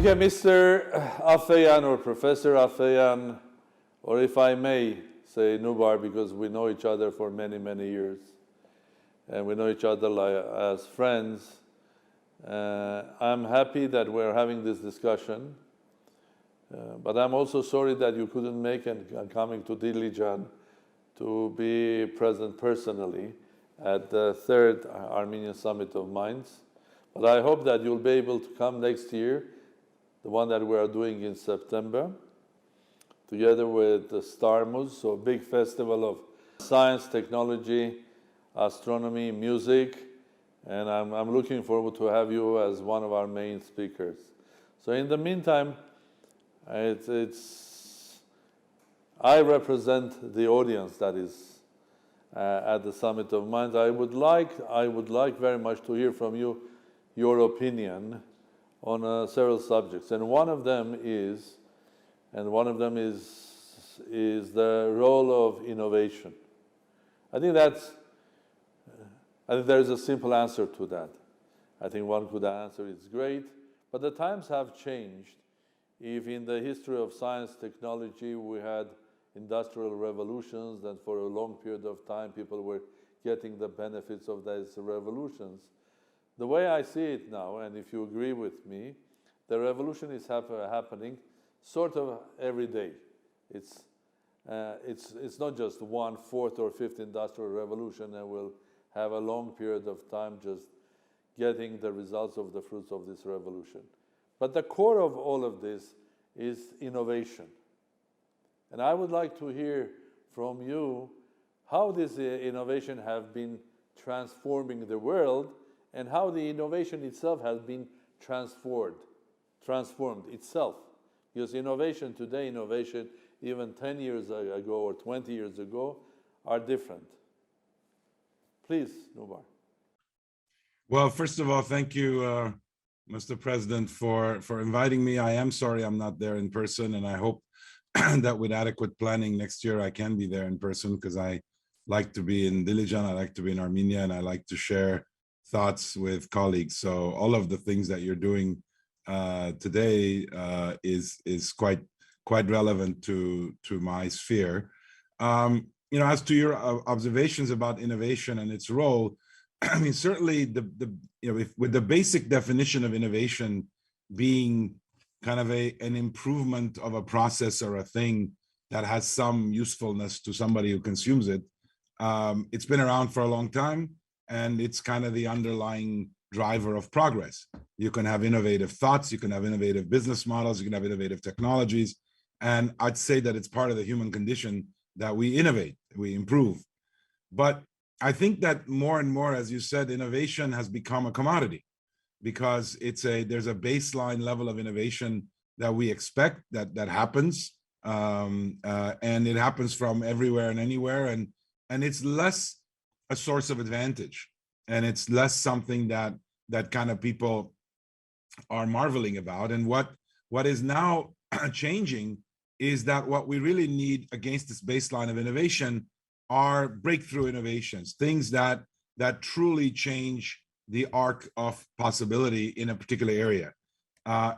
Okay, Mr. Aфеյան or Professor Aфеյան, or if I may say Nubар, because we know each other for many, many years, and we know each other as friends. I'm happy that we're having this discussion, but I'm also sorry that you couldn't make and coming to Dilijan to be present personally at the third Armenian Summit of Minds. But I hope that you'll be able to come next year, the one that we are doing in September, together with the StarMuz, so a big festival of science, technology, astronomy, music, and I'm looking forward to have you as one of our main speakers. So in the meantime, I represent the audience that is at the Summit of Minds. I would like very much to hear from you your opinion on several subjects, and one of them is the role of innovation. I think there is a simple answer to that. I think one could answer it's great, but the times have changed. If in the history of science technology we had industrial revolutions, and for a long period of time people were getting the benefits of those revolutions, the way I see it now, and if you agree with me, the revolution is happening sort of every day. It's not just one fourth or fifth industrial revolution, and we'll have a long period of time just getting the results of the fruits of this revolution. But the core of all of this is innovation. And I would like to hear from you how this innovation have been transforming the world, and how the innovation itself has been transformed itself. Because innovation today, innovation even 10 years ago or 20 years ago are different. Please, Nubar. Well, first of all, thank you, Mr. President, for inviting me. I am sorry I'm not there in person, and I hope that with adequate planning next year I can be there in person, because I like to be in Dilijan, I like to be in Armenia, and I like to share thoughts with colleagues. So all of the things that you're doing today is quite relevant to my sphere. As to your observations about innovation and its role, I mean, certainly with the basic definition of innovation being kind of an improvement of a process or a thing that has some usefulness to somebody who consumes it, it's been around for a long time. And it's kind of the underlying driver of progress. You can have innovative thoughts, you can have innovative business models, you can have innovative technologies. And I'd say that it's part of the human condition that we innovate, we improve. But I think that more and more, as you said, innovation has become a commodity, because there's a baseline level of innovation that we expect that happens. And it happens from everywhere and anywhere. And it's less a source of advantage, and it's less something that kind of people are marveling about. And what is now changing is that what we really need against this baseline of innovation are breakthrough innovations, things that truly change the arc of possibility in a particular area.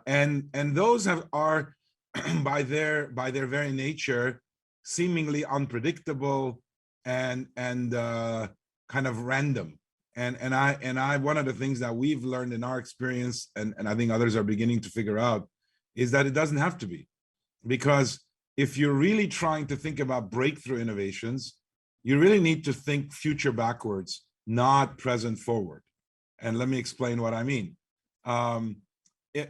And those are by their very nature seemingly unpredictable and kind of random. And I one of the things that we've learned in our experience, and I think others are beginning to figure out, is that it doesn't have to be. Because if you're really trying to think about breakthrough innovations, you really need to think future backwards, not present forward. And let me explain what I mean.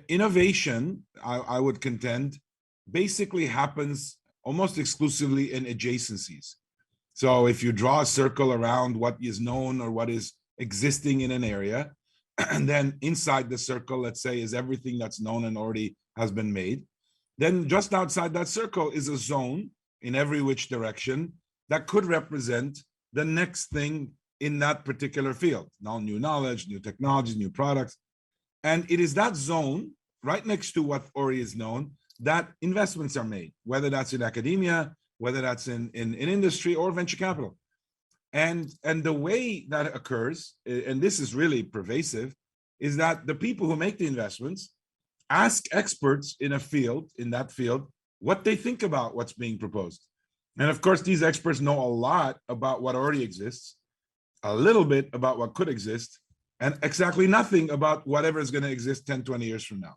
Innovation, I would contend, basically happens almost exclusively in adjacencies. So if you draw a circle around what is known or what is existing in an area, and then inside the circle, let's say, is everything that's known and already has been made, then just outside that circle is a zone in every which direction that could represent the next thing in that particular field. Now, new knowledge, new technologies, new products. And it is that zone right next to what already is known that investments are made, whether that's in academia, whether that's in industry or venture capital. And the way that occurs, and this is really pervasive, is that the people who make the investments ask experts in that field, what they think about what's being proposed. And of course, these experts know a lot about what already exists, a little bit about what could exist, and exactly nothing about whatever is going to exist 10, 20 years from now.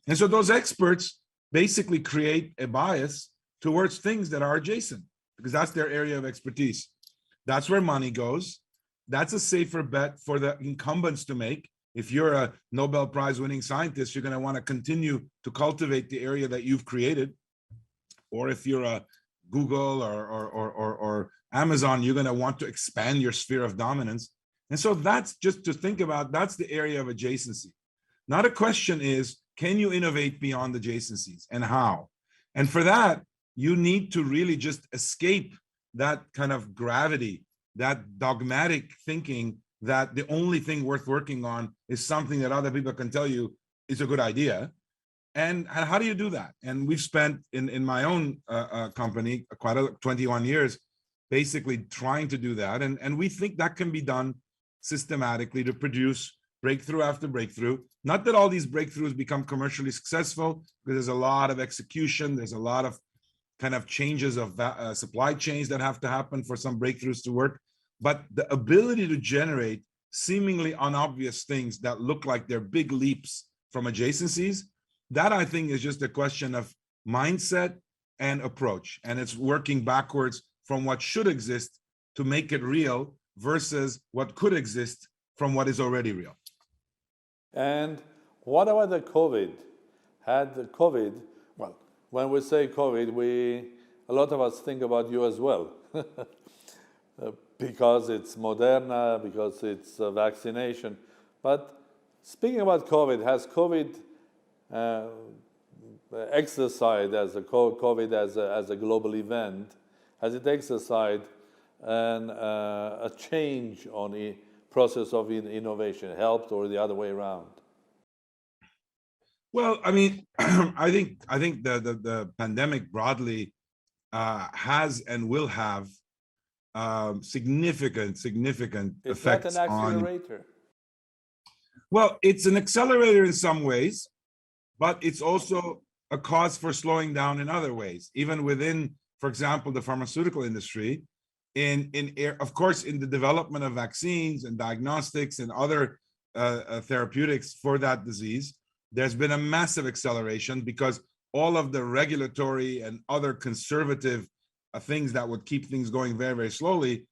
And so those experts basically create a bias towards things that are adjacent, because that's their area of expertise. That's where money goes. That's a safer bet for the incumbents to make. If you're a Nobel Prize winning scientist, you're going to want to continue to cultivate the area that you've created. Or if you're a Google or Amazon, you're going to want to expand your sphere of dominance. And so that's just to think about, that's the area of adjacency. Now the question is, can you innovate beyond adjacencies, and how? And for that, you need to really just escape that kind of gravity, that dogmatic thinking that the only thing worth working on is something that other people can tell you is a good idea. And how do you do that? And we've spent in my own company quite 21 years basically trying to do that. And we think that can be done systematically to produce breakthrough after breakthrough. Not that all these breakthroughs become commercially successful, because there's a lot of execution, there's a lot of kind of changes of supply chains that have to happen for some breakthroughs to work. But the ability to generate seemingly unobvious things that look like they're big leaps from adjacencies, that I think is just a question of mindset and approach. And it's working backwards from what should exist to make it real versus what could exist from what is already real. And what about the COVID? Had the COVID, well, when we say COVID, a lot of us think about you as well. Because it's Moderna, because it's a vaccination. But speaking about COVID, has COVID exercised as a COVID as a global event? Has it exercised a change on the process of innovation, helped or the other way around? Well, I mean, I think the pandemic broadly has and will have significant It's effects not an on. accelerator. Well, it's an accelerator in some ways, but it's also a cause for slowing down in other ways. Even within, for example, the pharmaceutical industry, of course, in the development of vaccines and diagnostics and other therapeutics for that disease, there's been a massive acceleration because all of the regulatory and other conservative things that would keep things going very, very slowly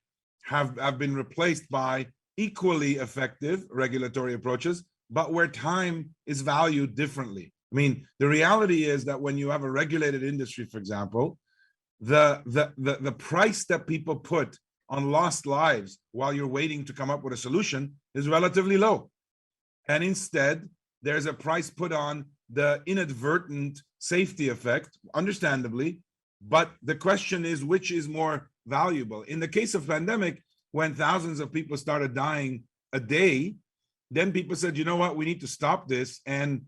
have been replaced by equally effective regulatory approaches, but where time is valued differently. I mean, the reality is that when you have a regulated industry, for example, the price that people put on lost lives while you're waiting to come up with a solution is relatively low. And instead, there's a price put on the inadvertent safety effect, understandably, but the question is, which is more valuable? In the case of pandemic, when thousands of people started dying a day, then people said, you know what, we need to stop this and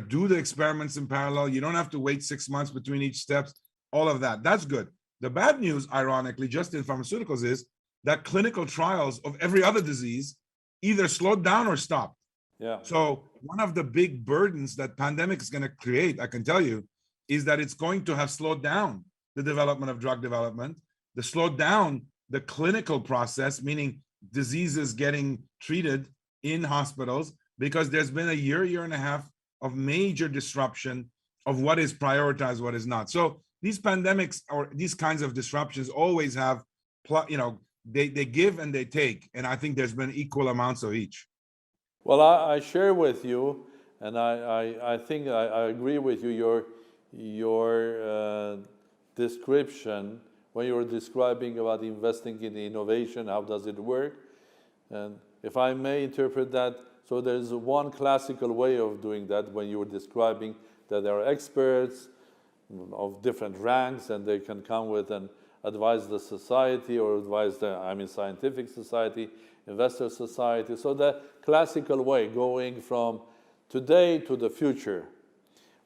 do the experiments in parallel. You don't have to wait 6 months between each steps, all of that. That's good. The bad news, ironically, just in pharmaceuticals is that clinical trials of every other disease either slowed down or stopped. Yeah. So one of the big burdens that pandemic is going to create, I can tell you, is that it's going to have slowed down the development of drug development, slowed down the clinical process, meaning diseases getting treated in hospitals, because there's been a year and a half of major disruption of what is prioritized, what is not. So these pandemics or these kinds of disruptions always have, they give and they take. And I think there's been equal amounts of each. Well, I share with you, and I think I agree with you, your description when you were describing about investing in innovation, how does it work? And if I may interpret that, so there's one classical way of doing that when you were describing that there are experts of different ranks and they can come with and advise the society or advise the, scientific society, investor society. So the classical way going from today to the future.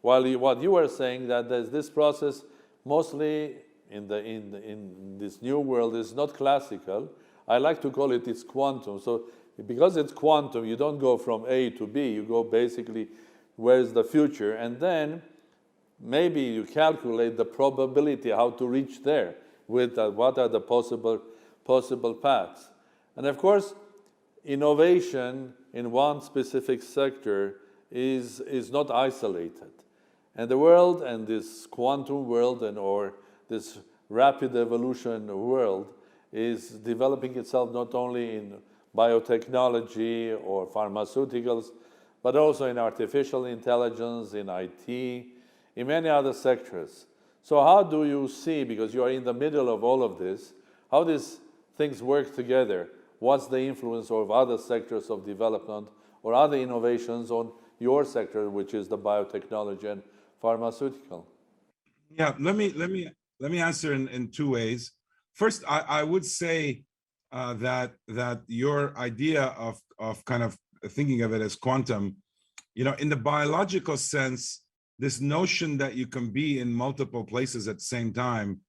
While what you were saying that there's this process mostly in this new world is not classical. I like to call it's quantum. So because it's quantum, you don't go from A to B, you go basically where is the future, and then maybe you calculate the probability how to reach there with what are the possible paths. And of course, innovation in one specific sector is not isolated. And the world, and this quantum world or this rapid evolution world, is developing itself not only in biotechnology or pharmaceuticals, but also in artificial intelligence, in IT, in many other sectors. So how do you see, because you are in the middle of all of this, how these things work together? What's the influence of other sectors of development or other innovations on your sector, which is the biotechnology and pharmaceutical? Yeah, let me answer in two ways. First, I would say that your idea of kind of thinking of it as quantum, in the biological sense, this notion that you can be in multiple places at the same time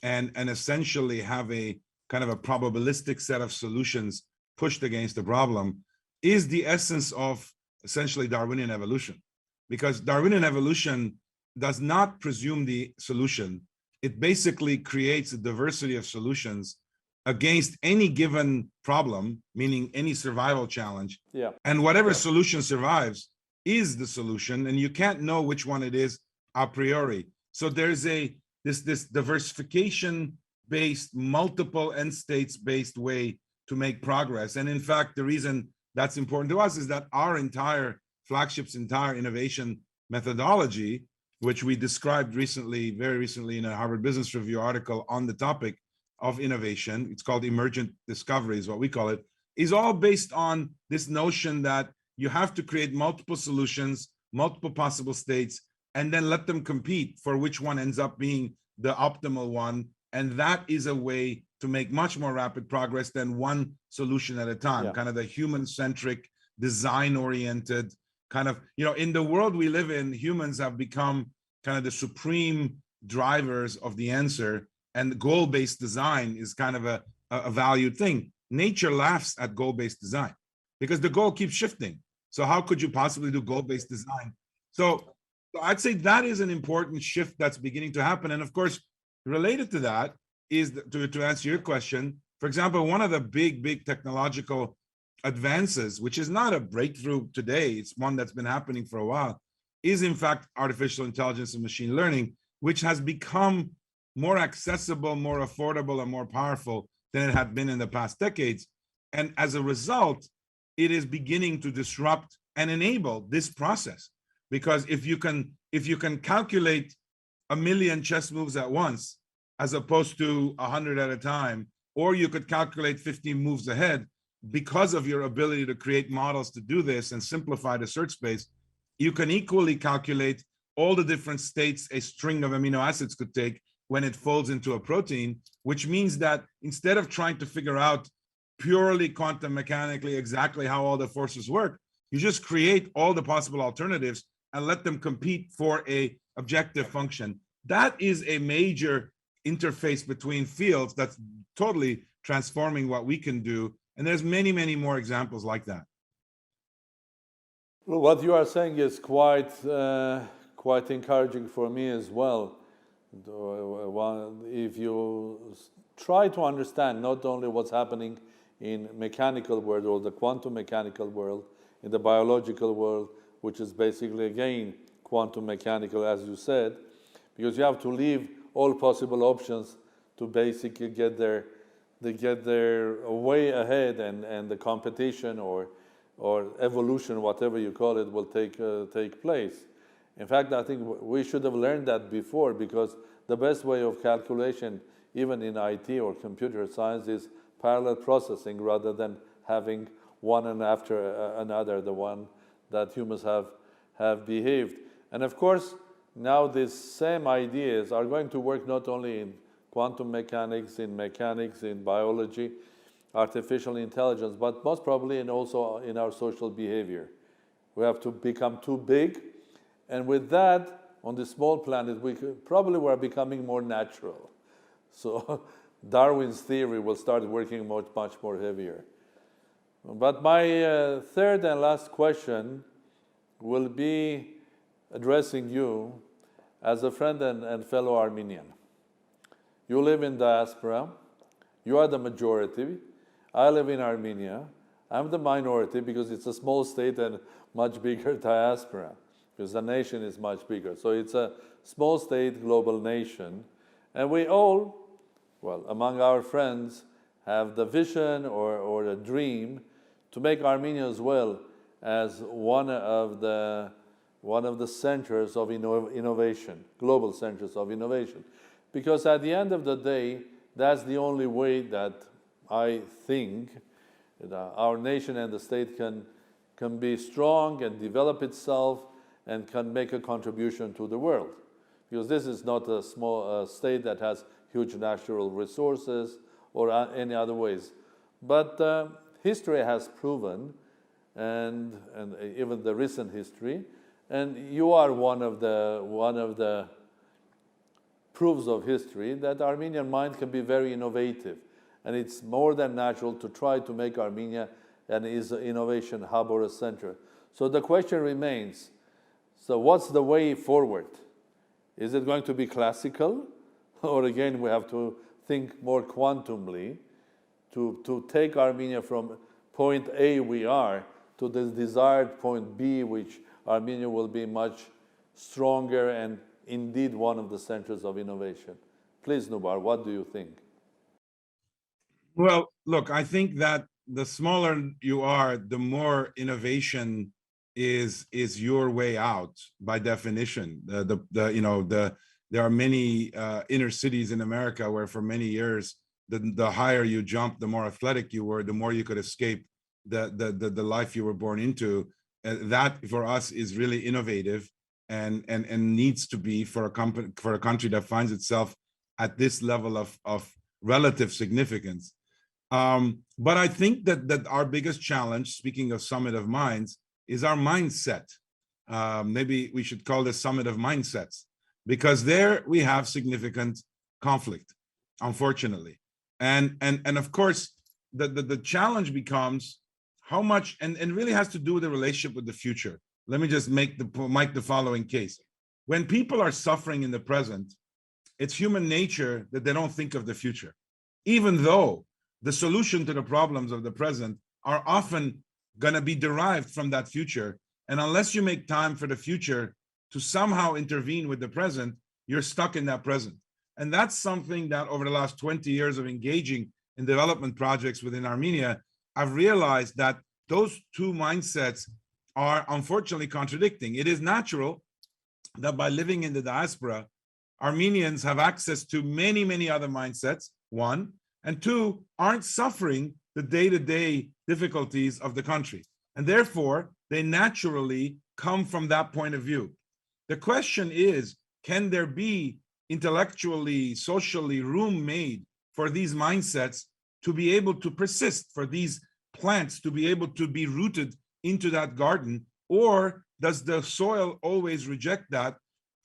and essentially have a kind of a probabilistic set of solutions pushed against the problem is the essence of essentially Darwinian evolution. Because Darwinian evolution does not presume the solution. It basically creates a diversity of solutions against any given problem, meaning any survival challenge. Yeah. And whatever solution survives is the solution, and you can't know which one it is a priori. So there's this diversification-based, multiple end states-based way to make progress. And in fact, the reason that's important to us is that our entire flagship's entire innovation methodology, which we described very recently in a Harvard Business Review article on the topic of innovation, it's called Emergent Discovery is what we call it, is all based on this notion that you have to create multiple solutions, multiple possible states, and then let them compete for which one ends up being the optimal one. And that is a way to make much more rapid progress than one solution at a time, kind of the human-centric, design-oriented, kind of, in the world we live in, humans have become kind of the supreme drivers of the answer, and goal-based design is kind of a valued thing. Nature laughs at goal-based design because the goal keeps shifting. So how could you possibly do goal-based design? So I'd say that is an important shift that's beginning to happen. And of course, related to that is, to answer your question, for example, one of the big technological advances, which is not a breakthrough today, it's one that's been happening for a while, is in fact artificial intelligence and machine learning, which has become more accessible, more affordable, and more powerful than it had been in the past decades. And as a result, it is beginning to disrupt and enable this process. Because if you can calculate 1 million chess moves at once, as opposed to 100 at a time, or you could calculate 15 moves ahead, because of your ability to create models to do this and simplify the search space, you can equally calculate all the different states a string of amino acids could take when it folds into a protein, which means that instead of trying to figure out purely quantum mechanically exactly how all the forces work, you just create all the possible alternatives and let them compete for a objective function. That is a major interface between fields that's totally transforming what we can do. And there's many more examples like that. Well, what you are saying is quite encouraging for me as well. If you try to understand not only what's happening in mechanical world or the quantum mechanical world, in the biological world, which is basically again quantum mechanical, as you said, because you have to leave all possible options to basically get their way ahead, and the competition or evolution, whatever you call it, will take place. In fact, I think we should have learned that before, because the best way of calculation, even in IT or computer science, is parallel processing rather than having one and after another, the one that humans have behaved. And of course, now these same ideas are going to work not only in quantum mechanics, in biology, artificial intelligence, but most probably also in our social behavior. We have to become too big, and with that, on this small planet, we are becoming more natural. So Darwin's theory will start working much more heavier. But my third and last question will be addressing you as a friend and fellow Armenian. You live in diaspora. You are the majority. I live in Armenia. I'm the minority because it's a small state and much bigger diaspora, because the nation is much bigger. So it's a small state, global nation. And we all, well, among our friends, have the vision or a dream to make Armenia as well as one of the centers of innovation, global centers of innovation. Because at the end of the day, that's the only way that I think that our nation and the state can be strong and develop itself and can make a contribution to the world. Because this is not a small state that has huge natural resources or any other ways. But history has proven, and even the recent history, and you are one of the proofs of history that Armenian mind can be very innovative. And it's more than natural to try to make Armenia an innovation hub or a center. So the question remains, so what's the way forward? Is it going to be classical? Or again, we have to think more quantumly to take Armenia from point A we are to the desired point B, which Armenia will be much stronger and indeed one of the centers of innovation. Please, Nubar, what do you think? Well, look, I think that the smaller you are, the more innovation is your way out by definition. There are many inner cities in America where for many years, the higher you jumped, the more athletic you were, the more you could escape the life you were born into. That for us is really innovative and needs to be for a country that finds itself at this level of relative significance. But I think that our biggest challenge, speaking of Summit of Minds, is our mindset. Maybe we should call this Summit of Mindsets, because there we have significant conflict, unfortunately. And of course, the challenge becomes how much, and really has to do with the relationship with the future. Let me just make the following case. When people are suffering in the present, it's human nature that they don't think of the future, even though the solution to the problems of the present are often going to be derived from that future. And unless you make time for the future to somehow intervene with the present, you're stuck in that present. And that's something that over the last 20 years of engaging in development projects within Armenia, I've realized that those two mindsets are unfortunately contradicting. It is natural that by living in the diaspora, Armenians have access to many, many other mindsets, one, and two, aren't suffering the day-to-day difficulties of the country. And therefore, they naturally come from that point of view. The question is, can there be intellectually, socially room made for these mindsets to be able to persist, for these plants to be able to be rooted into that garden? Or does the soil always reject that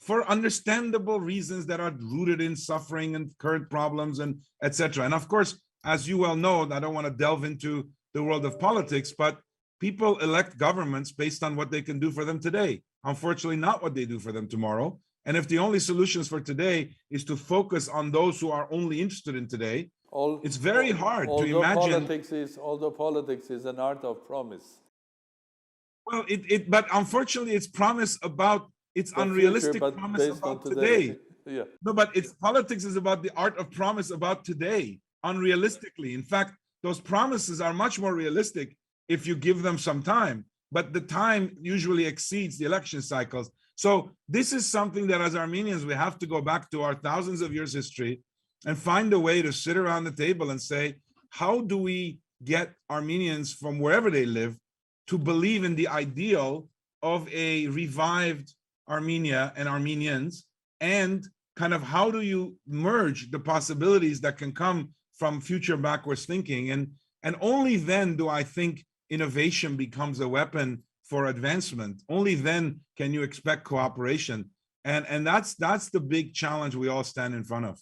for understandable reasons that are rooted in suffering and current problems and etc.? And of course, as you well know, I don't want to delve into the world of politics, but people elect governments based on what they can do for them today. Unfortunately, not what they do for them tomorrow. And if the only solutions for today is to focus on those who are only interested in today, it's very hard to imagine. Although politics is an art of promise. Well, but unfortunately, it's promise about, it's the unrealistic future, promise about today. Yeah. No, but politics is about the art of promise about today, unrealistically. In fact, those promises are much more realistic if you give them some time, but the time usually exceeds the election cycles. So this is something that as Armenians, we have to go back to our thousands of years history and find a way to sit around the table and say, how do we get Armenians from wherever they live to believe in the ideal of a revived Armenia and Armenians, and kind of how do you merge the possibilities that can come from future backwards thinking? And only then do I think innovation becomes a weapon for advancement. Only then can you expect cooperation. And that's the big challenge we all stand in front of.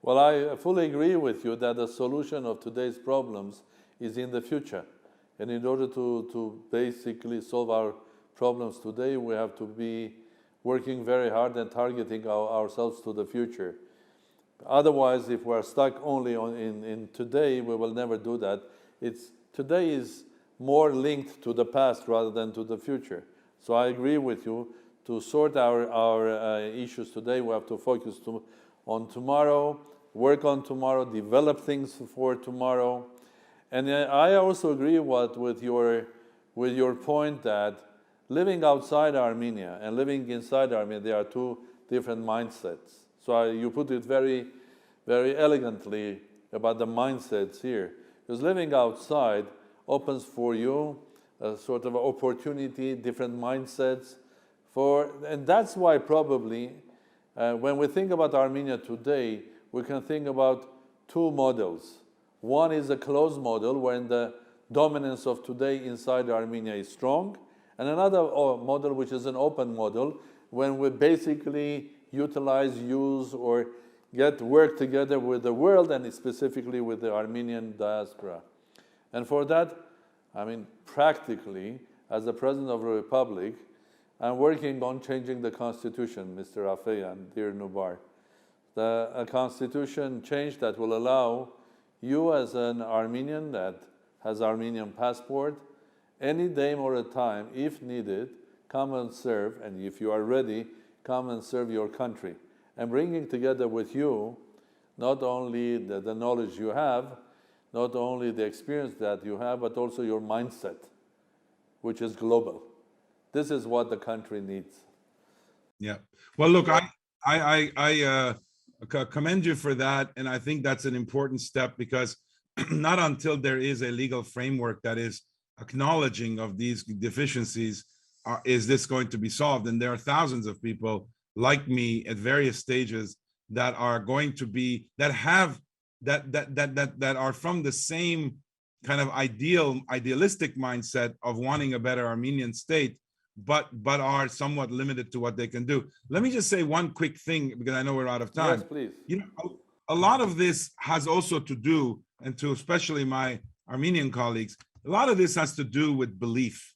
Well, I fully agree with you that the solution of today's problems is in the future. And in order to basically solve our problems today, we have to be working very hard and targeting ourselves to the future. Otherwise, if we're stuck only in today, we will never do that. Today is more linked to the past rather than to the future. So I agree with you. To sort our issues today, we have to focus on tomorrow, work on tomorrow, develop things for tomorrow. And I also agree with your point that living outside Armenia and living inside Armenia, there are two different mindsets. So you put it very, very elegantly about the mindsets here. Because living outside opens for you a sort of opportunity, different mindsets. And that's why probably when we think about Armenia today, we can think about two models. One is a closed model, wherein the dominance of today inside Armenia is strong, and another model, which is an open model, when we basically utilize, use, or work together with the world, and specifically with the Armenian diaspora. And for that, I mean, practically, as the President of the Republic, I'm working on changing the Constitution, Mr. Afeyan, dear Nubbar. A Constitution change that will allow you as an Armenian that has Armenian passport, any day or a time, if needed, come and serve, and if you are ready, come and serve your country. And bringing together with you not only the knowledge you have, not only the experience that you have, but also your mindset, which is global. This is what the country needs. Yeah. Well, look, I commend you for that, and I think that's an important step, because not until there is a legal framework that is acknowledging of these deficiencies is this going to be solved. And there are thousands of people like me at various stages that are going to be that are from the same kind of idealistic mindset of wanting a better Armenian state, but are somewhat limited to what they can do. Let me just say one quick thing, because I know we're out of time. Yes, please. You know, a lot of this has also to do, and to especially my Armenian colleagues, a lot of this has to do with belief.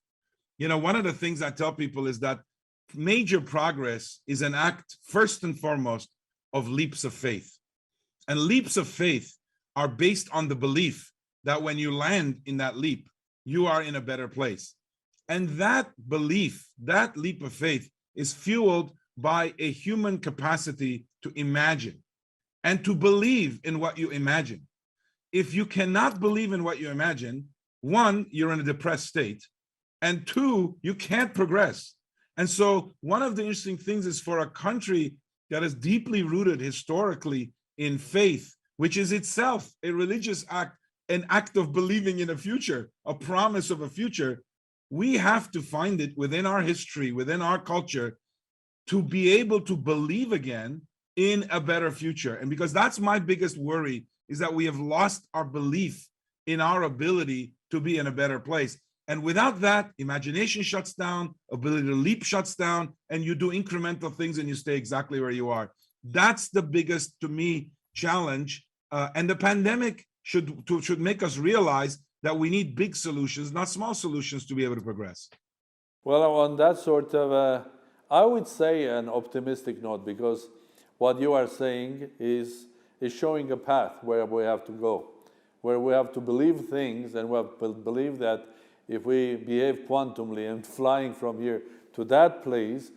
You know, one of the things I tell people is that major progress is an act, first and foremost, of leaps of faith. And leaps of faith are based on the belief that when you land in that leap, you are in a better place. And that belief, that leap of faith, is fueled by a human capacity to imagine and to believe in what you imagine. If you cannot believe in what you imagine, one, you're in a depressed state, and two, you can't progress. And so one of the interesting things is, for a country that is deeply rooted historically in faith, which is itself a religious act, an act of believing in a future, a promise of a future, we have to find it within our history, within our culture, to be able to believe again in a better future. And because that's my biggest worry, is that we have lost our belief in our ability to be in a better place. And without that, imagination shuts down, ability to leap shuts down, and you do incremental things and you stay exactly where you are. That's the biggest, to me, challenge. And the pandemic should make us realize that we need big solutions, not small solutions, to be able to progress. Well, on that sort of, I would say an optimistic note, because what you are saying is showing a path where we have to go, where we have to believe things, and we have to believe that if we behave quantumly and flying from here to that place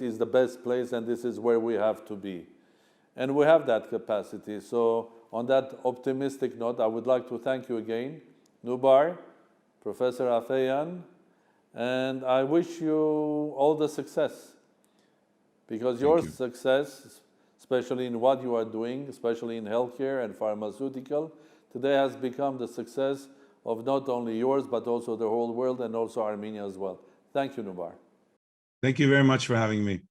is the best place, and this is where we have to be. And we have that capacity. So on that optimistic note, I would like to thank you again, Nubbar, Professor Afeyan, and I wish you all the success, because your success, especially in what you are doing, especially in healthcare and pharmaceutical, today has become the success of not only yours, but also the whole world, and also Armenia as well. Thank you, Nubbar. Thank you very much for having me.